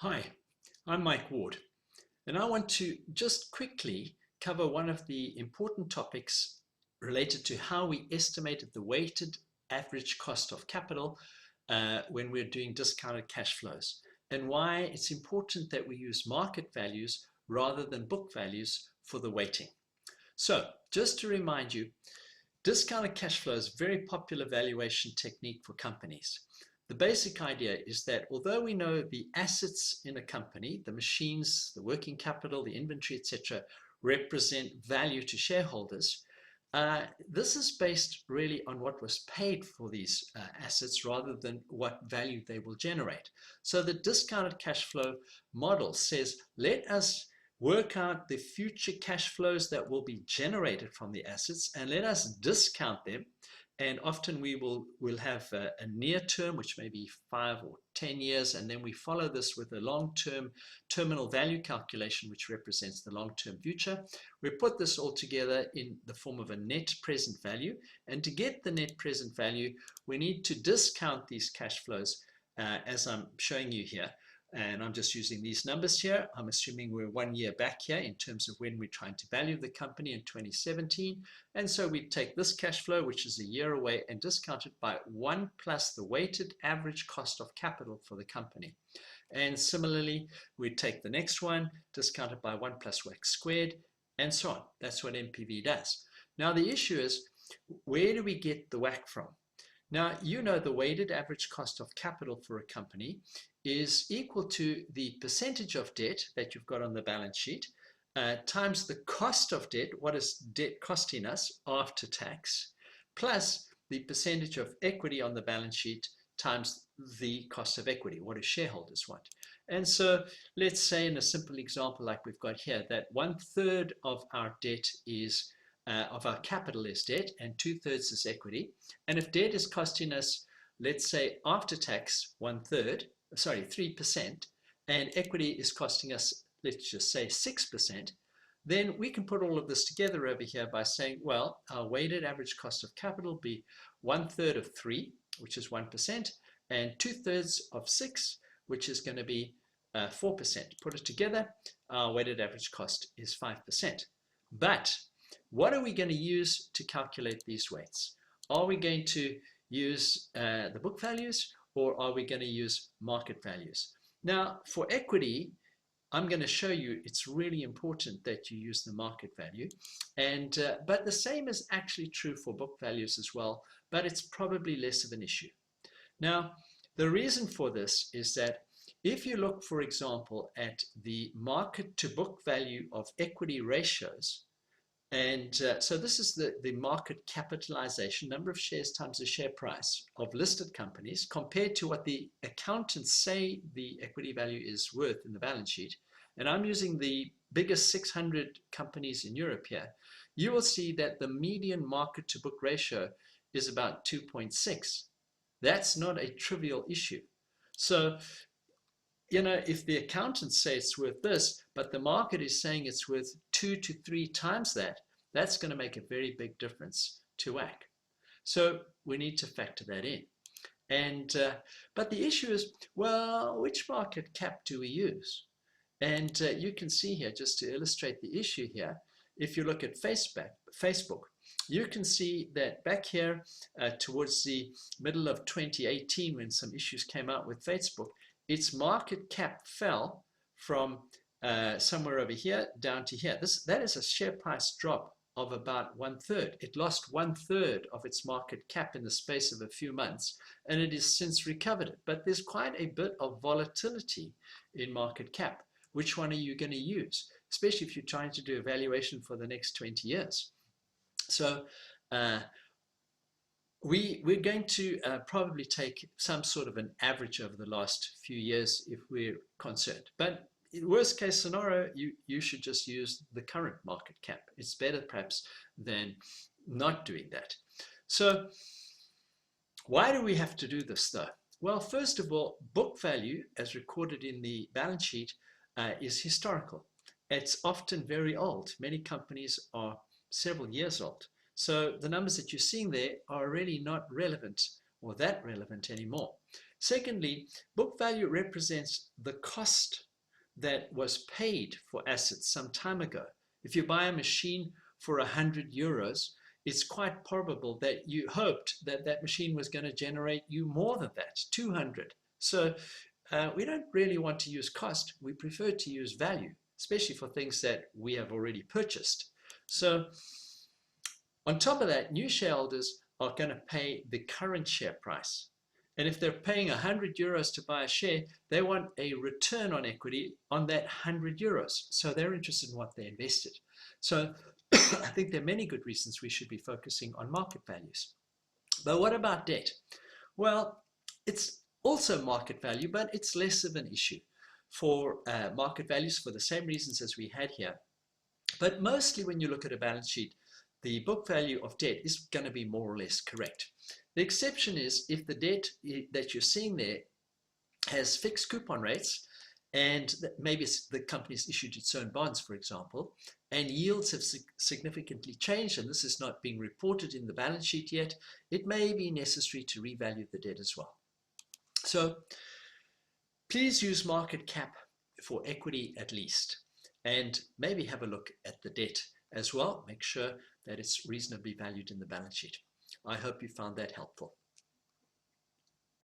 Hi, I'm Mike Ward, and I want to just quickly cover one of the important topics related to how we estimated the weighted average cost of capital when we're doing discounted cash flows, and why it's important that we use market values rather than book values for the weighting. So, just to remind you, discounted cash flow is a very popular valuation technique for companies. The basic idea is that although we know the assets in a company, the machines, the working capital, the inventory, etc., represent value to shareholders, this is based really on what was paid for these assets rather than what value they will generate. So the discounted cash flow model says, let us work out the future cash flows that will be generated from the assets and let us discount them. And often we'll have a near term, which may be 5 or 10 years, and then we follow this with a long-term terminal value calculation, which represents the long-term future. We put this all together in the form of a net present value, and to get the net present value, we need to discount these cash flows as I'm showing you here. And I'm just using these numbers here. I'm assuming we're 1 year back here in terms of when we're trying to value the company in 2017. And so we take this cash flow, which is a year away, and discount it by 1 plus the weighted average cost of capital for the company. And similarly, we take the next one, discount it by 1 plus WACC squared, and so on. That's what NPV does. Now the issue is, where do we get the WACC from? Now, you know the weighted average cost of capital for a company is equal to the percentage of debt that you've got on the balance sheet times the cost of debt, what is debt costing us after tax, plus the percentage of equity on the balance sheet times the cost of equity, what do shareholders want. And so let's say in a simple example like we've got here, that 1/3 of our debt is of our capital is debt and 2/3 is equity. And if debt is costing us, let's say after tax 3%, and equity is costing us, let's just say 6%, then we can put all of this together over here by saying, well, our weighted average cost of capital will be 1/3 of 3, which is 1%, and 2/3 of 6, which is going to be 4%. Put it together, our weighted average cost is 5%. But what are we going to use to calculate these weights? Are we going to use the book values, or are we going to use market values? Now, for equity, I'm going to show you it's really important that you use the market value. And but the same is actually true for book values as well, but it's probably less of an issue. Now, the reason for this is that if you look, for example, at the market to book value of equity ratios, and so this is the market capitalization, number of shares times the share price of listed companies compared to what the accountants say the equity value is worth in the balance sheet. And I'm using the biggest 600 companies in Europe here. You will see that the median market to book ratio is about 2.6. That's not a trivial issue. So, you know, if the accountants say it's worth this, but the market is saying it's worth 2 to 3 times that, that's going to make a very big difference to WACC. So we need to factor that in. And but the issue is, well, which market cap do we use? And you can see here, just to illustrate the issue here, if you look at Facebook, you can see that back here towards the middle of 2018, when some issues came out with Facebook, its market cap fell from somewhere over here down to here. That is a share price drop of about 1/3. It lost 1/3 of its market cap in the space of a few months, and it has since recovered it. But there's quite a bit of volatility in market cap. Which one are you going to use, especially if you're trying to do a valuation for the next 20 years? So we're going to probably take some sort of an average over the last few years if we're concerned. But in worst case scenario, you should just use the current market cap. It's better perhaps than not doing that. So why do we have to do this though? Well, first of all, book value as recorded in the balance sheet is historical. It's often very old. Many companies are several years old. So the numbers that you're seeing there are really not relevant or that relevant anymore. Secondly, book value represents the cost that was paid for assets some time ago. If you buy a machine for 100 euros, it's quite probable that you hoped that that machine was going to generate you more than that, 200. So we don't really want to use cost. We prefer to use value, especially for things that we have already purchased. So on top of that, new shareholders are going to pay the current share price. And if they're paying 100 euros to buy a share, they want a return on equity on that 100 euros. So they're interested in what they invested. So I think there are many good reasons we should be focusing on market values. But what about debt? Well, it's also market value, but it's less of an issue for market values for the same reasons as we had here. But mostly when you look at a balance sheet, the book value of debt is going to be more or less correct. The exception is if the debt that you're seeing there has fixed coupon rates, and maybe the company's issued its own bonds, for example, and yields have significantly changed, and this is not being reported in the balance sheet yet, it may be necessary to revalue the debt as well. So please use market cap for equity at least, and maybe have a look at the debt as well. Make sure that it's reasonably valued in the balance sheet. I hope you found that helpful.